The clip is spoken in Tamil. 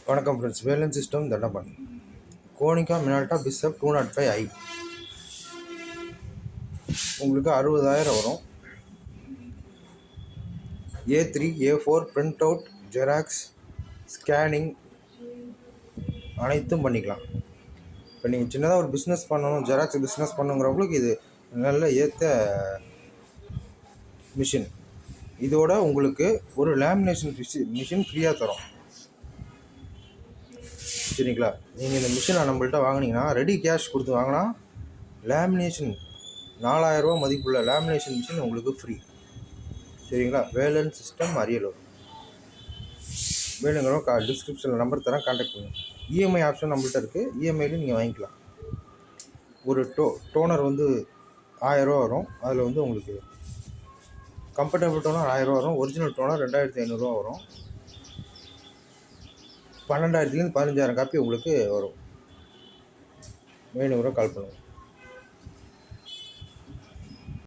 வணக்கம் friends, Velan system Dandapani. கோனிகா மினால்டா bishop 205i உங்களுக்கு 60,000 வரும். A3 A4 print out xerox scanning அனைத்தும் பண்ணிக்கலாம். இப்போ நீங்கள் சின்னதாக ஒரு பிஸ்னஸ் பண்ணணும், ஜெராக்ஸ் பிஸ்னஸ் பண்ணுங்கிறவங்களுக்கு இது நல்ல ஏற்ற மிஷின். இதோட உங்களுக்கு ஒரு லேமினேஷன் மிஷின் ஃப்ரீயாக தரும். சரிங்களா? நீங்கள் இந்த மிஷினை நம்மள்கிட்ட வாங்கினீங்கன்னா ரெடி கேஷ் கொடுத்து வாங்கினா லேமினேஷன் 4,000 ரூபா மதிப்புள்ள லேமினேஷன் மிஷின் உங்களுக்கு ஃப்ரீ. சரிங்களா? வேலன் சிஸ்டம் அரியலூர். வேணுங்கிறவங்க டிஸ்கிரிப்ஷனில் நம்பர் தரேன், கான்டாக்ட் பண்ணுங்கள். இஎம்ஐ ஆப்ஷன் நம்மள்கிட்ட இருக்குது. இஎம்ஐலையும் நீங்கள் வாங்கிக்கலாம். ஒரு டோனர் வந்து 1000 ரூபா வரும். அதில் வந்து உங்களுக்கு கம்ஃபர்டபுள் டோனர் 1000 ரூபா வரும். ஒரிஜினல் டோனர் 2500 ரூபா வரும். 12,000 15,000 காப்பி உங்களுக்கு வரும். வேணுங்கிறவங்க கால் பண்ணுங்கள்.